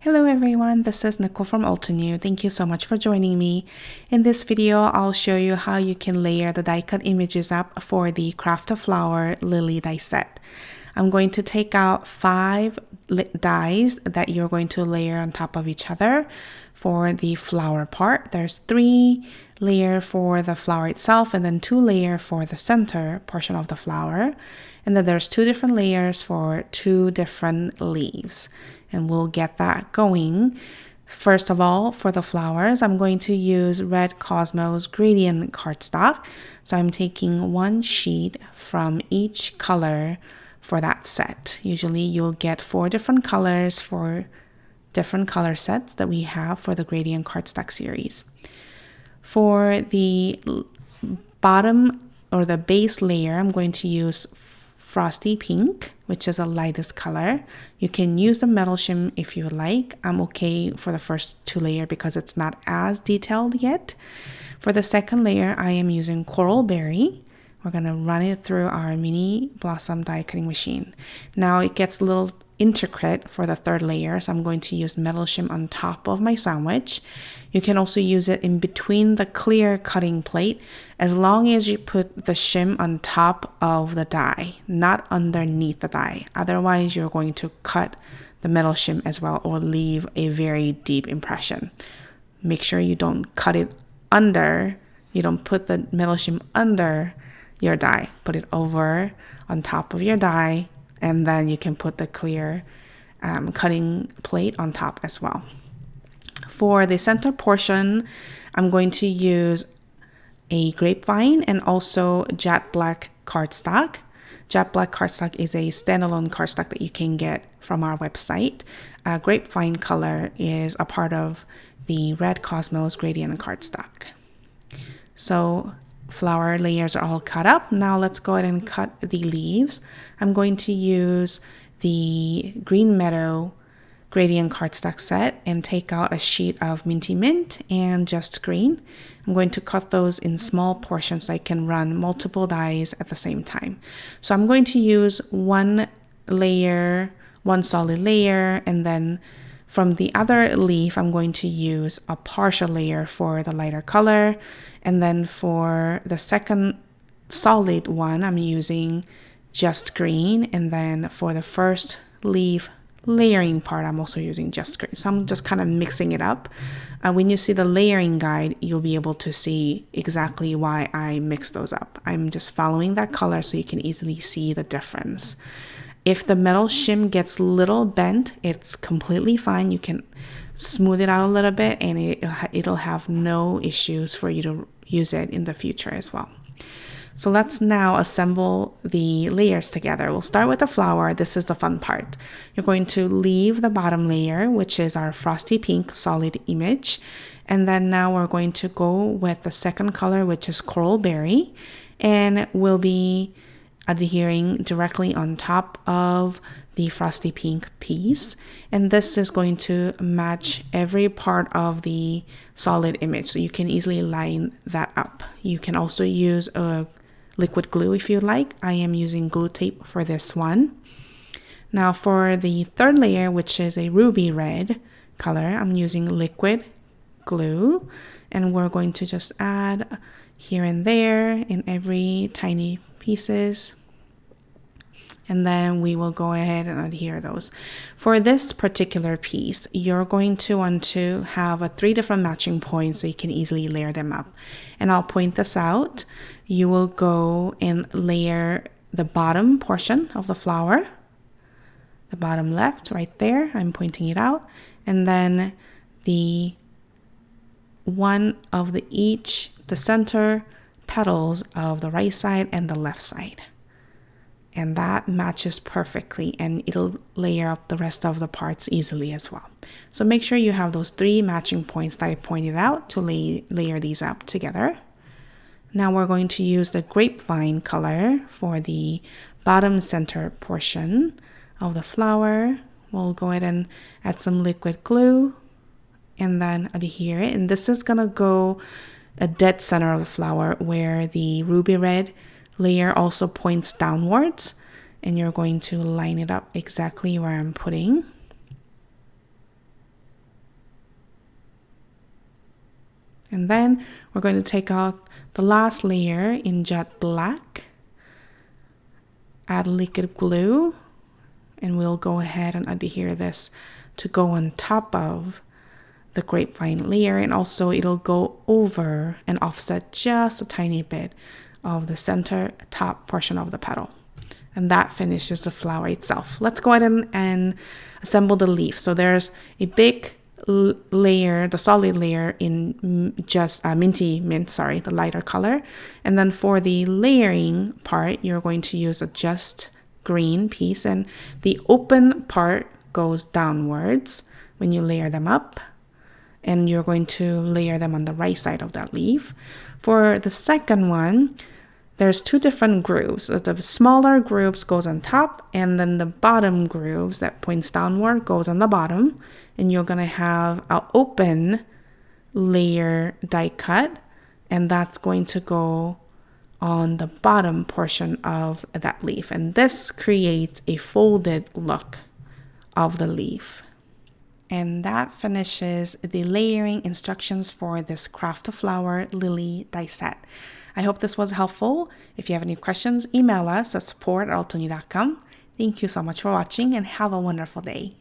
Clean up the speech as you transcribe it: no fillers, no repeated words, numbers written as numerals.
Hello everyone, this is Nicole from Altenew. Thank you so much for joining me. In this video, I'll show you how you can layer the die cut images up for the Craft a Flower Lily die set. I'm going to take out 5 dies that you're going to layer on top of each other for the flower part. There's 3 layers for the flower itself and then 2 layers for the center portion of the flower. And then there's 2 different layers for 2 different leaves. And we'll get that going. First of all, for the flowers, I'm going to use Red Cosmos gradient cardstock. So I'm taking 1 sheet from each color for that set. Usually you'll get 4 different colors for different color sets that we have for the gradient cardstock series. For the bottom or the base layer, I'm going to use Frosty Pink, which is the lightest color. You can use the metal shim if you like. I'm okay for the first 2 layers because it's not as detailed yet. For the second layer, I am using Coral Berry. We're going to run it through our mini blossom die cutting machine. Now it gets a little intricate for the third layer, so I'm going to use metal shim on top of my sandwich. You can also use it in between the clear cutting plate as long as you put the shim on top of the die, not underneath the die. Otherwise, you're going to cut the metal shim as well or leave a very deep impression. Make sure you don't cut it under, you don't put the metal shim under your die. Put it over on top of your die, and then you can put the clear cutting plate on top as well. For the center portion, I'm going to use a grapevine and also jet black cardstock. Jet black cardstock is a standalone cardstock that you can get from our website. Grapevine color is a part of the Red Cosmos gradient cardstock. So flower layers are all cut up. Now let's go ahead and cut the leaves. I'm going to use the Green Meadow gradient cardstock set and take out a sheet of Minty Mint and Just Green. I'm going to cut those in small portions so I can run multiple dies at the same time. So I'm going to use 1 layer, 1 solid layer, and then from the other leaf, I'm going to use a partial layer for the lighter color. And then for the second solid one, I'm using Just Green. And then for the first leaf layering part, I'm also using Just Green. So I'm just kind of mixing it up. When you see the layering guide, you'll be able to see exactly why I mix those up. I'm just following that color so you can easily see the difference. If the metal shim gets a little bent, it's completely fine. You can smooth it out a little bit and it'll have no issues for you to use it in the future as well. So let's now assemble the layers together. We'll start with the flower. This is the fun part. You're going to leave the bottom layer, which is our Frosty Pink solid image. And then now we're going to go with the second color, which is Coral Berry. And we'll be adhering directly on top of the Frosty Pink piece. And this is going to match every part of the solid image. So you can easily line that up. You can also use a liquid glue if you like. I am using glue tape for this one. Now for the third layer, which is a ruby red color, I'm using liquid glue. And we're going to just add here and there in every tiny pieces. And then we will go ahead and adhere those. For this particular piece, you're going to want to have 3 different matching points so you can easily layer them up. And I'll point this out. You will go and layer the bottom portion of the flower, the bottom left right there. I'm pointing it out. And then the one of the center petals of the right side and the left side. And that matches perfectly and it'll layer up the rest of the parts easily as well. So make sure you have those 3 matching points that I pointed out to layer these up together. Now we're going to use the grapevine color for the bottom center portion of the flower. We'll go ahead and add some liquid glue and then adhere it. And this is gonna go a dead center of the flower where the ruby red layer also points downwards, and you're going to line it up exactly where I'm putting. And then we're going to take out the last layer in jet black, add liquid glue, and we'll go ahead and adhere this to go on top of the grapevine layer, and also it'll go over and offset just a tiny bit of the center top portion of the petal. And that finishes the flower itself. Let's go ahead and assemble the leaf. So there's a big layer, the solid layer in just minty mint, sorry, the lighter color. And then for the layering part, you're going to use a just green piece, and the open part goes downwards when you layer them up, and you're going to layer them on the right side of that leaf. For the second one, there's two different grooves. The smaller grooves goes on top, and then the bottom grooves that points downward goes on the bottom, and you're gonna have an open layer die cut, and that's going to go on the bottom portion of that leaf, and this creates a folded look of the leaf. And that finishes the layering instructions for this craft a flower lily die set. I hope this was helpful. If you have any questions, email us at support@altenew.com. Thank you so much for watching, and have a wonderful day.